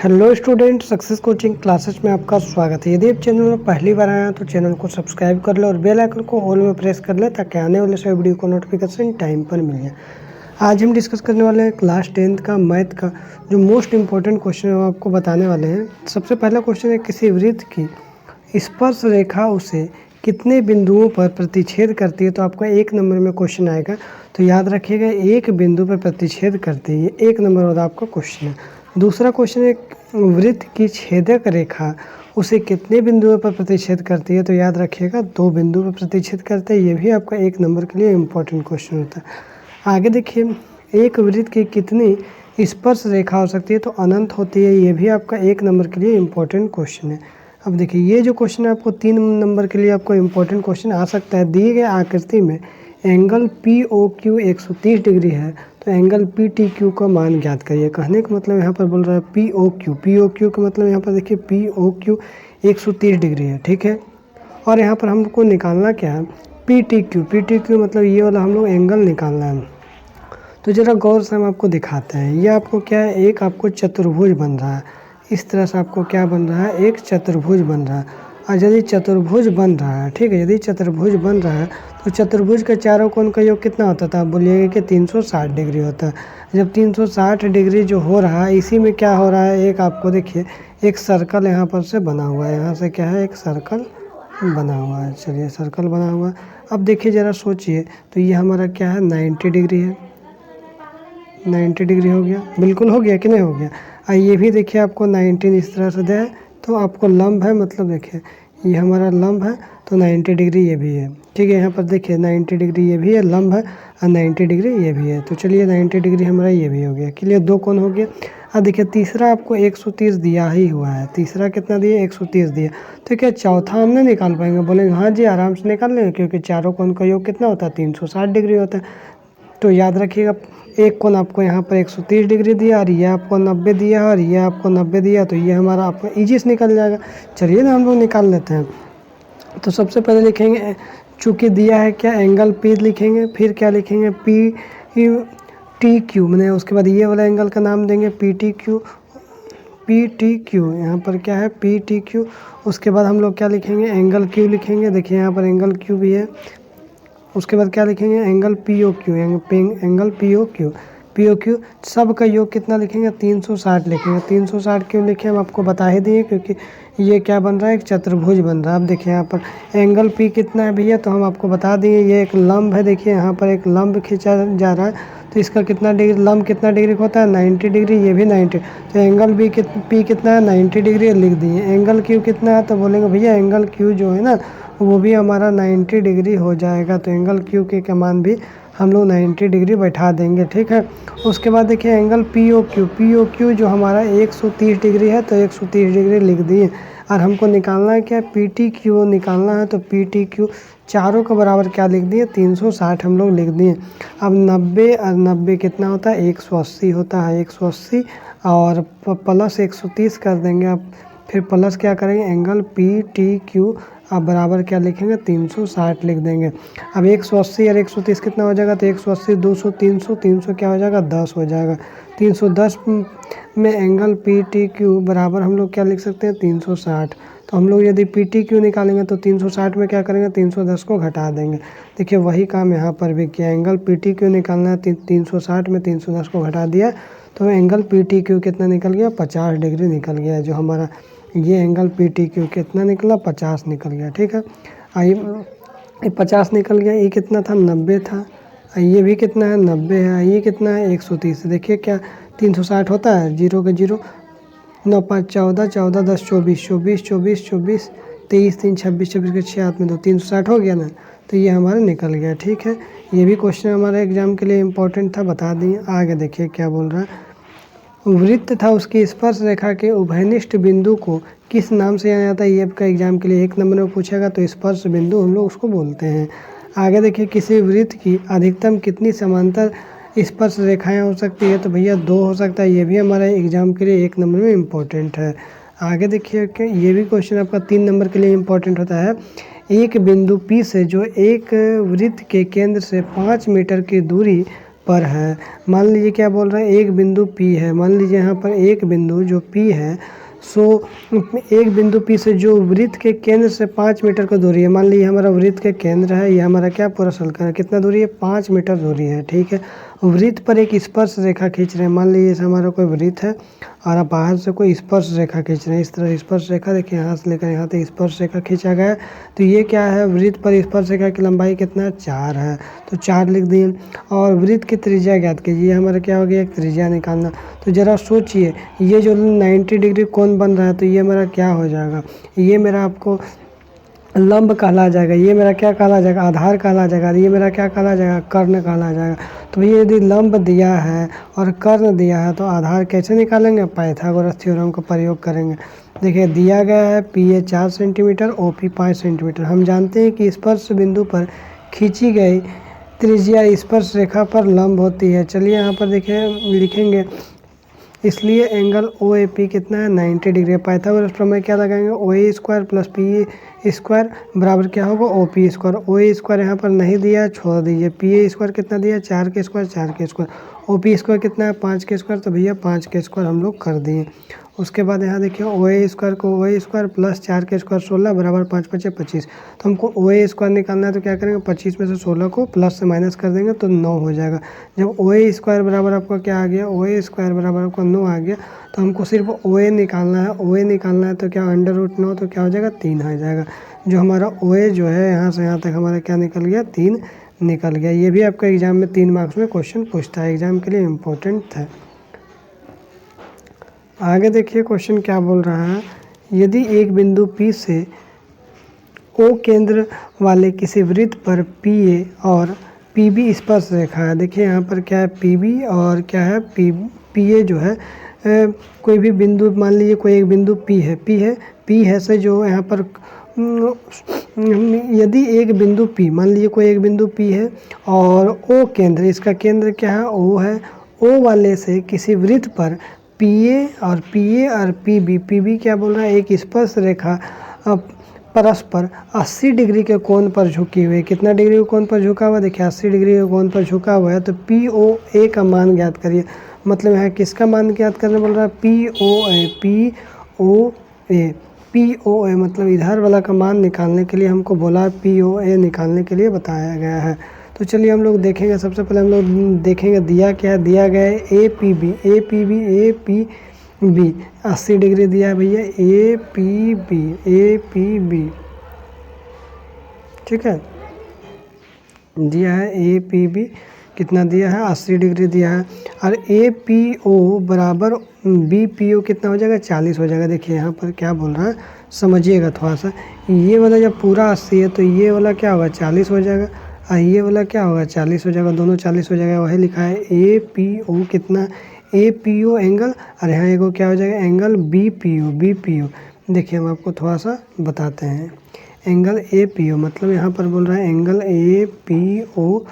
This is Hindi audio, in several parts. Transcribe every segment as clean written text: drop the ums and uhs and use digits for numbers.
Hello student, success coaching classes में आपका स्वागत है। यदि आप चैनल में पहली बार आए हैं तो चैनल को सब्सक्राइब कर ले और बेल आइकन को ऑल में प्रेस कर ले ताकि आने वाले सभी वीडियो को नोटिफिकेशन टाइम पर मिल जाए। आज हम डिस्कस करने वाले हैं क्लास 10th का मैथ का जो मोस्ट इंपॉर्टेंट क्वेश्चन है वो आपको बताने वाले हैं। सबसे पहला क्वेश्चन है, किसी वृत्त की स्पर्श रेखा उसे कितने बिंदुओं पर प्रतिच्छेद करती है। तो आपका 1 नंबर में क्वेश्चन आएगा, तो याद रखिएगा एक बिंदु पर प्रतिच्छेद करती है, ये 1 नंबर वाला आपका क्वेश्चन है। दूसरा क्वेश्चन है, वृत्त की छेदक रेखा उसे कितने बिंदुओं पर प्रतिच्छेद करती है। तो याद रखिएगा 2 बिंदु पर प्रतिच्छेद करते हैं, ये भी आपका 1 नंबर के लिए इम्पोर्टेंट क्वेश्चन होता है। आगे देखिए, एक वृत्त की कितनी स्पर्श रेखा हो सकती है। तो अनंत होती है, ये भी आपका 1 नंबर के लिए इम्पोर्टेंट क्वेश्चन है। अब देखिए, ये जो क्वेश्चन है आपको 3 नंबर के लिए आपको इम्पोर्टेंट क्वेश्चन आ सकता है। दिए गए आकृति में angle P O Q 130 degree है, तो एंगल पी टी क्यू का मान ज्ञात करिए। कहने का मतलब यहाँ पर बोल रहा है पी ओ क्यू का मतलब यहाँ पर देखिए पी ओ क्यू 130 डिग्री है, ठीक है। और यहाँ पर हमको निकालना क्या है, पी टी क्यू मतलब ये वाला हम लोग एंगल निकालना है। तो ज़रा गौर से हम आपको दिखाते हैं। ये आपको क्या है, एक आपको चतुर्भुज बन रहा है। इस तरह से आपको क्या बन रहा है, एक चतुर्भुज बन रहा है। और यदि चतुर्भुज बन रहा है, ठीक है, यदि चतुर्भुज बन रहा है तो चतुर्भुज के चारों कोण का योग कितना होता था। आप बोलिएगा कि 360 डिग्री होता है। जब 360 डिग्री जो हो रहा है, इसी में क्या हो रहा है, एक आपको देखिए एक सर्कल यहाँ पर से बना हुआ है। यहाँ से क्या है, एक सर्कल बना हुआ है। चलिए, सर्कल बना हुआ है। अब देखिए ज़रा सोचिए, तो ये हमारा क्या है, 90 डिग्री है। 90 डिग्री हो गया, बिल्कुल हो गया कि नहीं हो गया। ये भी देखिए आपको 19 इस तरह से दे, तो आपको लंब है, मतलब देखिए ये हमारा लंब है, तो 90 डिग्री ये भी है, ठीक है। यहाँ पर देखिए 90 डिग्री ये भी है, लंब है, और 90 डिग्री ये भी है। तो चलिए 90 डिग्री हमारा ये भी हो गया, क्लियर, 2 कोण हो गया। अब देखिए तीसरा आपको 130 दिया ही हुआ है। तीसरा कितना दिया, 130 दिया। तो क्या चौथा हम नहीं निकाल पाएंगे। बोलेंगे हाँ जी, आराम से निकाल लेंगे, क्योंकि चारों कोण का योग कितना होता है, 360 डिग्री होता है। तो याद रखिएगा, एक कोण आपको यहाँ पर 130 डिग्री दिया, और ये आपको 90 दिया, और ये आपको 90 दिया, तो ये हमारा आपको ईजी से निकल जाएगा। चलिए ना, हम लोग निकाल लेते हैं। तो सबसे पहले लिखेंगे, चूँकि दिया है क्या, एंगल पी लिखेंगे, फिर क्या लिखेंगे, पी टी क्यू, मैंने उसके बाद ये वाला एंगल का नाम देंगे पी टी क्यू। यहाँ पर क्या है, पी टी क्यू। उसके बाद हम लोग क्या लिखेंगे, एंगल क्यू लिखेंगे। देखिए यहाँ पर एंगल क्यू भी है। उसके बाद क्या लिखेंगे, angle P O Q, angle P O Q. सब का योग कितना लिखेंगे, 360 लिखेंगे। 360 क्यों लिखे, हम आपको बता ही दिए, क्योंकि ये क्या बन रहा है, एक चतुर्भुज बन रहा है। अब देखिए यहाँ पर एंगल पी कितना है भैया, तो हम आपको बता दिए, ये एक लंब है। देखिए यहाँ पर एक लंब खींचा जा रहा है, तो इसका कितना डिग्री, लंब कितना डिग्री होता है, 90 डिग्री, ये भी 90। तो एंगल पी कितना है, 90 डिग्री लिख दिए। एंगल क्यू कितना है, तो बोलेंगे भैया एंगल क्यू जो है ना, वो भी हमारा 90 डिग्री हो जाएगा। तो एंगल क्यू के मान भी हम लोग 90 डिग्री बैठा देंगे, ठीक है। उसके बाद देखिए एंगल पी ओ क्यू जो हमारा 130 डिग्री है, तो 130 डिग्री लिख दिए। और हमको निकालना है क्या, पी टी क्यू निकालना है। तो पी टी क्यू चारों का बराबर क्या लिख दिए, 360 हम लोग लिख दिए। अब 90 और 90 कितना होता है, 180 होता है, 180 और प्लस 130 कर देंगे। अब फिर प्लस क्या करेंगे, एंगल पी टी क्यू आप बराबर क्या लिखेंगे, 360 लिख देंगे। अब 180 और 130 कितना हो जाएगा, तो 180 200 300 क्या हो जाएगा, 10 हो जाएगा। 310 में एंगल पी टी क्यू बराबर हम लोग क्या लिख सकते हैं, 360। तो हम लोग यदि पी टी क्यू निकालेंगे तो 360 में क्या करेंगे, 310 को घटा देंगे। देखिए वही काम यहाँ पर भी किया, एंगल पी टी क्यू निकालना है, 360 में 310 को घटा दिया, तो एंगल पी टी क्यू कितना निकल गया, 50 डिग्री निकल गया। जो हमारा ये एंगल पी टी क्यू कितना निकला, 50 निकल गया, ठीक है। ये 50 निकल गया। ये कितना था, 90 था। ये भी कितना है, 90 है। ये कितना है, 130। देखिए क्या 360 होता है, 0 के 0, 9 5 14, 14 10 24, 24 24 24 23 3 26 26 के 6 हाथ में 2, 360 हो गया ना। तो ये हमारा निकल गया, ठीक है। ये भी क्वेश्चन हमारे एग्जाम के लिए इम्पोर्टेंट था, बता दिए। आगे देखिए क्या बोल रहा है, वृत्त था उसकी स्पर्श रेखा के उभयनिष्ठ बिंदु को किस नाम से जाना जाता है। ये आपका एग्जाम के लिए 1 नंबर में पूछेगा, तो स्पर्श बिंदु हम लोग उसको बोलते हैं। आगे देखिए, किसी वृत्त की अधिकतम कितनी समांतर स्पर्श रेखाएं हो सकती है। तो भैया 2 हो सकता है। ये भी हमारे एग्जाम के लिए 1 नंबर में इम्पोर्टेंट है। आगे देखिए कि ये भी क्वेश्चन आपका 3 नंबर के लिए इम्पोर्टेंट होता है। एक बिंदु P से जो एक वृत्त के केंद्र से 5 मीटर की दूरी पर है। मान लीजिए क्या बोल रहा है, एक बिंदु P है। मान लीजिए यहाँ पर एक बिंदु जो P है, सो एक बिंदु P से जो वृत्त के केंद्र से 5 मीटर का दूरी है। मान लीजिए हमारा वृत्त के केंद्र है, ये हमारा क्या पूरा सर्कल है, कितना दूरी है, 5 मीटर दूरी है, ठीक है। वृत्त पर एक स्पर्श रेखा खींच रहे हैं। मान लीजिए हमारा कोई वृत्त है और आप बाहर से कोई स्पर्श रेखा खींच रहे हैं। इस तरह स्पर्श रेखा देखिए, यहाँ से लेकर यहाँ तक स्पर्श रेखा खींचा गया है। तो ये क्या है, वृत्त पर स्पर्श रेखा की लंबाई कितना, 4 है, तो 4 लिख दिए। और वृत्त की त्रिज्या ज्ञात कीजिए, हमारा क्या हो गया, एक त्रिज्या निकालना। तो ज़रा सोचिए, ये जो 90 डिग्री कोण बन रहा है, तो ये मेरा क्या हो जाएगा, ये मेरा आपको लंब कहला जाएगा, ये मेरा क्या कहला जाएगा, आधार कहला जाएगा, ये मेरा क्या कहला जाएगा, कर्ण कहला जाएगा। तो भैया यदि लंब दिया है और कर्ण दिया है तो आधार कैसे निकालेंगे, पाइथागोरस थ्योरम का प्रयोग करेंगे। देखिए दिया गया है PA 4 सेंटीमीटर, OP 5 सेंटीमीटर। हम जानते हैं कि स्पर्श बिंदु पर खींची गई त्रिज्या स्पर्श रेखा पर लंब होती है। चलिए यहाँ पर देखिए लिखेंगे, इसलिए एंगल OAP कितना है, 90 डिग्री। पाइथागोरस प्रमेय क्या लगाएंगे, OA square plus PA square बराबर क्या होगा, OP स्क्वायर। OA स्क्वायर यहाँ पर नहीं दिया, छोड़ दीजिए। PA स्क्वायर कितना दिया, 4 के स्क्वायर, 4 के स्क्वायर। OP स्क्वायर कितना है, 5 के स्क्वायर, तो भैया 5 के स्क्वायर हम लोग कर दिए। उसके बाद यहाँ देखिए OA स्क्वायर को OA स्क्वायर प्लस 4 के स्क्वायर 16 बराबर 5 5 25। तो हमको OA स्क्वायर निकालना है, तो क्या करेंगे, 25 में से 16 को प्लस से माइनस कर देंगे तो 9 हो जाएगा। जब OA स्क्वायर बराबर आपका क्या आ गया, OA स्क्वायर बराबर आपका 9 आ गया, तो हमको सिर्फ OA निकालना है। OA निकालना है तो क्या, √9, तो क्या हो जाएगा, 3 आ जाएगा। जो हमारा OA जो है यहाँ से यहाँ तक हमारा क्या निकल गया, 3 निकल गया। ये भी आपका एग्जाम में 3 मार्क्स में क्वेश्चन पूछता है, एग्जाम के लिए इम्पोर्टेंट है। आगे देखिए क्वेश्चन क्या बोल रहा है, यदि एक बिंदु P से O केंद्र वाले किसी वृत्त पर PA और PB स्पर्श रेखा है। देखिए यहाँ पर क्या है, PB और क्या है, PA जो है कोई भी बिंदु, मान लीजिए कोई एक बिंदु P है से जो यहाँ पर यदि एक बिंदु P, मान लीजिए कोई एक बिंदु P है और O केंद्र, इसका केंद्र क्या है, O है। O वाले से किसी वृत्त पर PA और PB क्या बोल रहा है, एक स्पर्श रेखा परस्पर 80 डिग्री के कोण पर झुकी हुई है। कितना डिग्री के कोण पर झुका हुआ, देखिए 80 डिग्री के कोण पर झुका हुआ है। तो POA का मान ज्ञात करिए। मतलब यहाँ किसका मान ज्ञात करने बोल रहा है, POA मतलब इधर वाला का मान निकालने के लिए हमको बोला, POA निकालने के लिए बताया गया है। तो चलिए हम लोग देखेंगे, सबसे पहले हम लोग देखेंगे दिया क्या है, दिया गया है APB 80 डिग्री दिया है भैया, APB ठीक है, दिया है APB कितना दिया है, 80 डिग्री दिया है। और APO बराबर BPO कितना हो जाएगा, 40 हो जाएगा। देखिए यहाँ पर क्या बोल रहा है, समझिएगा थोड़ा सा। ये वाला जब पूरा 80 है तो ये वाला क्या होगा, 40 हो जाएगा, और ये वाला क्या होगा, 40 हो जाएगा, दोनों 40 हो जाएगा। वही लिखा है APO कितना, APO एंगल, और यहाँ एगो क्या हो जाएगा, एंगल BPO। देखिए हम आपको थोड़ा सा बताते हैं। एंगल APO मतलब यहाँ पर बोल रहा है एंगल APO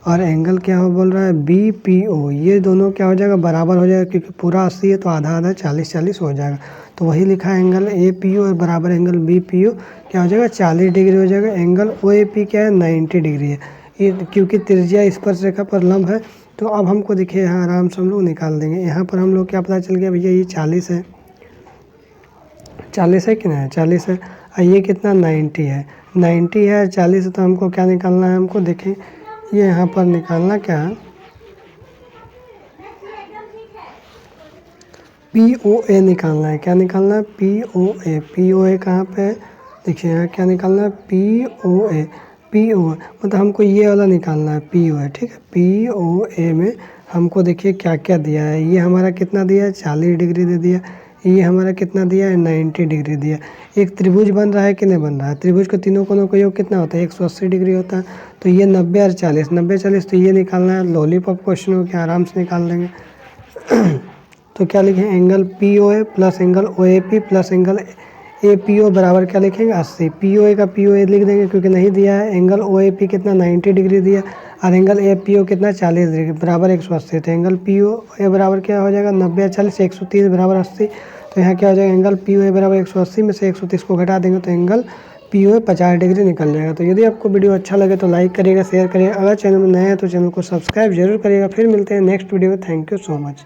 और एंगल क्या हो बोल रहा है, BPO। ये दोनों क्या हो जाएगा, बराबर हो जाएगा, क्योंकि पूरा 80 है तो आधा 40 हो जाएगा। तो वही लिखा है एंगल APO और बराबर एंगल BPO क्या हो जाएगा, 40 डिग्री हो जाएगा। एंगल OAP क्या है, 90 डिग्री है। ये क्योंकि त्रिज्या स्पर्श रेखा पर लंब है। तो अब हमको देखिए यहाँ आराम से हम लोग निकाल देंगे। यहाँ पर हम लोग क्या पता चल गया भैया, ये 40 है, 40 है कि नहीं, 40 है। और ये कितना, 90 है, 90 है, 40 है। तो हमको क्या निकालना है, हमको देखें ये यहाँ पर निकालना क्या है, POA निकालना है। क्या निकालना है, POA कहाँ पे है, देखिए यहाँ क्या निकालना है, POA मतलब हमको ये वाला निकालना है, POA ठीक है। POA में हमको देखिए क्या क्या दिया है, ये हमारा कितना दिया है, 40 डिग्री दे दिया। ये हमारा कितना दिया है, 90 डिग्री दिया। एक त्रिभुज बन रहा है कि नहीं बन रहा है, त्रिभुज के तीनों कोनों का योग कितना होता है, 180 डिग्री होता है। तो ये 90 और 40, 90 40, तो ये निकालना है। लॉलीपॉप क्वेश्चन हो, क्या आराम से निकाल देंगे। तो क्या लिखें, angle POA plus angle OAP plus angle APO बराबर क्या लिखेंगे, 80। POA का POA लिख देंगे क्योंकि नहीं दिया है। एंगल OAP कितना, 90 डिग्री दिया, और एंगल APO कितना, 40 डिग्री बराबर 180। तो एंगल POA बराबर क्या हो जाएगा, 90 और 40 130 बराबर 80। तो यहाँ क्या हो जाएगा, एंगल POA बराबर 180 में से 130 को घटा देंगे तो एंगल POA 50 डिग्री निकल जाएगा। तो यदि आपको वीडियो अच्छा लगे तो लाइक करिएगा, शेयर करिएगा। अगर चैनल में नए हैं तो चैनल को सब्सक्राइब जरूर करिएगा। फिर मिलते हैं नेक्स्ट वीडियो में। Thank you so much.